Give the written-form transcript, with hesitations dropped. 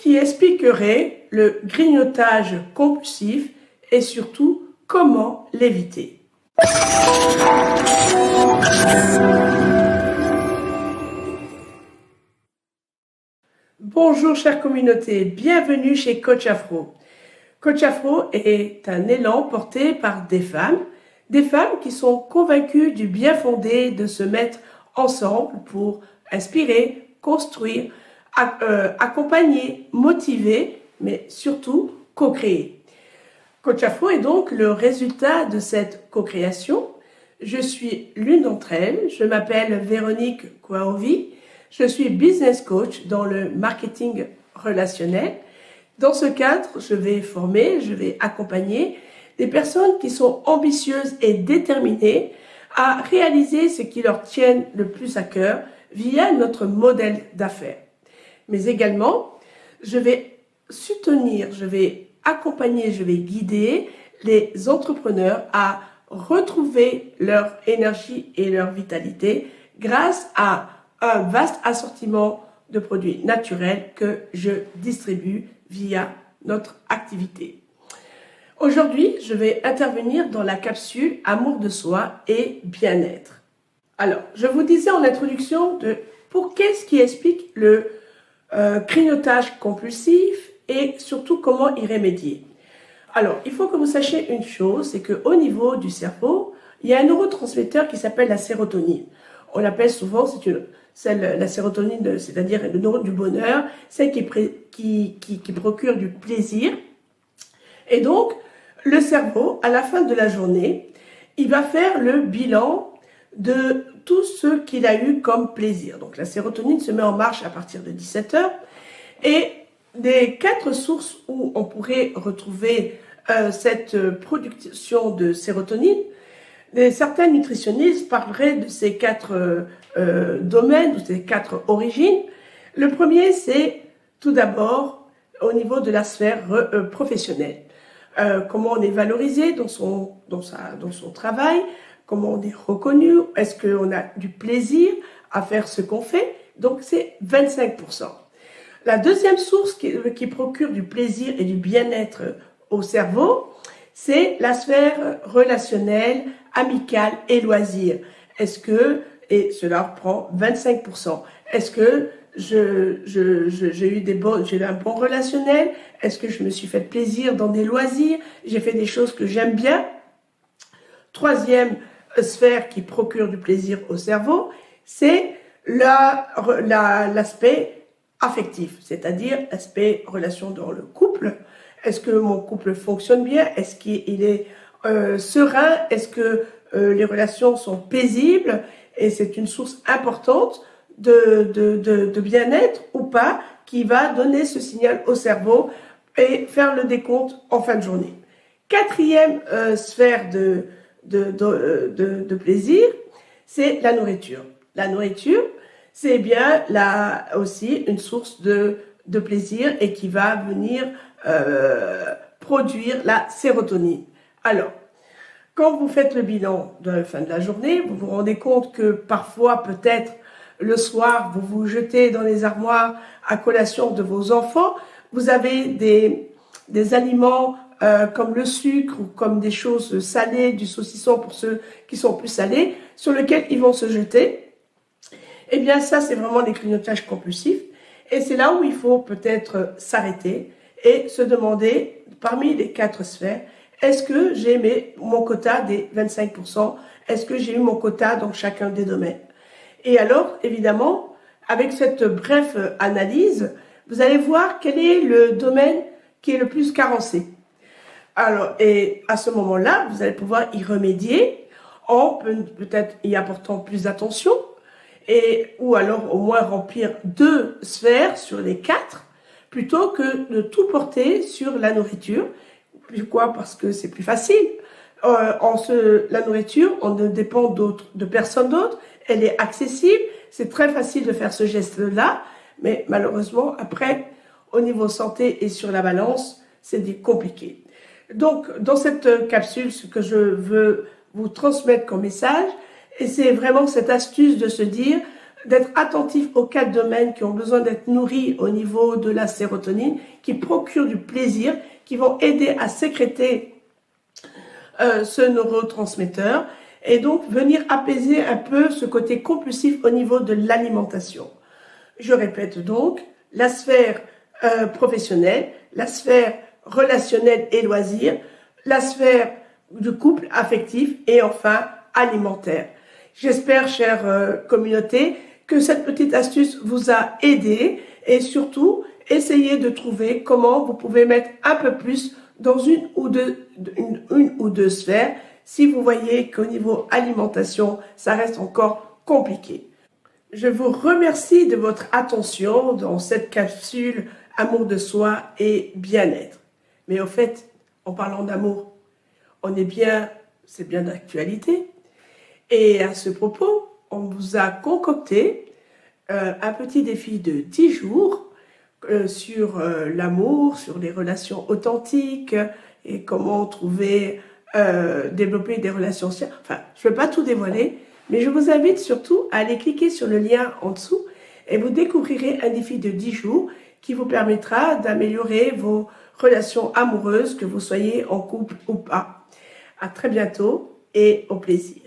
qui expliquerait le grignotage compulsif et surtout comment l'éviter. Bonjour chère communauté, bienvenue chez Coach Afro. Coach Afro est un élan porté par des femmes qui sont convaincues du bien fondé de se mettre ensemble pour inspirer, construire, accompagner, motiver, mais surtout co-créer. Coach Afro est donc le résultat de cette co-création. Je suis l'une d'entre elles, je m'appelle Véronique Kouaovi, je suis business coach dans le marketing relationnel. Dans ce cadre, je vais former, je vais accompagner des personnes qui sont ambitieuses et déterminées à réaliser ce qui leur tient le plus à cœur via notre modèle d'affaires. Mais également, je vais soutenir, je vais accompagner, je vais guider les entrepreneurs à retrouver leur énergie et leur vitalité grâce à un vaste assortiment de produits naturels que je distribue via notre activité. Aujourd'hui, je vais intervenir dans la capsule Amour de soi et bien-être. Alors, je vous disais en introduction pour qu'est-ce qui explique le grignotage compulsif et surtout comment y remédier. Alors, il faut que vous sachiez une chose, c'est qu'au niveau du cerveau, il y a un neurotransmetteur qui s'appelle la sérotonine. On l'appelle souvent, la sérotonine, c'est-à-dire le neurone du bonheur, celle qui procure du plaisir. Et donc, le cerveau, à la fin de la journée, il va faire le bilan de tout ce qu'il a eu comme plaisir. Donc, la sérotonine se met en marche à partir de 17 heures. Et des 4 sources où on pourrait retrouver cette production de sérotonine, certains nutritionnistes parleraient de ces 4 domaines, de ces 4 origines. Le premier, c'est tout d'abord au niveau de la sphère professionnelle. Comment on est valorisé dans son travail, comment on est reconnu, est-ce qu'on a du plaisir à faire ce qu'on fait. Donc c'est 25%. La deuxième source qui procure du plaisir et du bien-être au cerveau, c'est la sphère relationnelle, amicale et loisirs. Et cela reprend 25%. Est-ce que j'ai eu un bon relationnel? Est-ce que je me suis fait plaisir dans des loisirs? J'ai fait des choses que j'aime bien. Troisième sphère qui procure du plaisir au cerveau, c'est l'aspect affectif, c'est-à-dire l'aspect relation dans le couple. Est-ce que mon couple fonctionne bien? Est-ce qu'il est serein? Est-ce que les relations sont paisibles? Et c'est une source importante de bien-être ou pas qui va donner ce signal au cerveau et faire le décompte en fin de journée. Quatrième sphère de plaisir, c'est la nourriture. La nourriture, c'est bien aussi une source de plaisir et qui va venir produire la sérotonine. Alors, quand vous faites le bilan de la fin de la journée, vous vous rendez compte que parfois, peut-être, le soir, vous vous jetez dans les armoires à collation de vos enfants. Vous avez des aliments comme le sucre ou comme des choses salées, du saucisson pour ceux qui sont plus salés, sur lesquels ils vont se jeter. Eh bien, ça, c'est vraiment les grignotages compulsifs. Et c'est là où il faut peut-être s'arrêter et se demander, parmi les 4 sphères, est-ce que j'ai mon quota des 25%? Est-ce que j'ai eu mon quota dans chacun des domaines? Et alors, évidemment, avec cette brève analyse, vous allez voir quel est le domaine qui est le plus carencé. Alors, et à ce moment-là, vous allez pouvoir y remédier en peut-être y apportant plus d'attention, ou alors au moins remplir 2 sphères sur les 4, plutôt que de tout porter sur la nourriture. Pourquoi? Parce que c'est plus facile. La nourriture, on ne dépend de personne d'autre, elle est accessible, c'est très facile de faire ce geste-là, mais malheureusement, après, au niveau santé et sur la balance, c'est compliqué. Donc, dans cette capsule, ce que je veux vous transmettre comme message, et c'est vraiment cette astuce de se dire, d'être attentif aux 4 domaines qui ont besoin d'être nourris au niveau de la sérotonine, qui procurent du plaisir, qui vont aider à sécréter ce neurotransmetteur et donc venir apaiser un peu ce côté compulsif au niveau de l'alimentation. Je répète donc, la sphère professionnelle, la sphère relationnelle et loisirs, la sphère de couple affectif et enfin alimentaire. J'espère, chère communauté, que cette petite astuce vous a aidé et surtout, essayez de trouver comment vous pouvez mettre un peu plus dans une ou deux sphères si vous voyez qu'au niveau alimentation, ça reste encore compliqué. Je vous remercie de votre attention dans cette capsule Amour de soi et bien-être. Mais au fait, en parlant d'amour, c'est bien d'actualité. Et à ce propos, on vous a concocté un petit défi de 10 jours sur l'amour, sur les relations authentiques et comment développer des relations sociales. Enfin, je ne vais pas tout dévoiler, mais je vous invite surtout à aller cliquer sur le lien en dessous et vous découvrirez un défi de 10 jours qui vous permettra d'améliorer vos relations amoureuses, que vous soyez en couple ou pas. À très bientôt et au plaisir.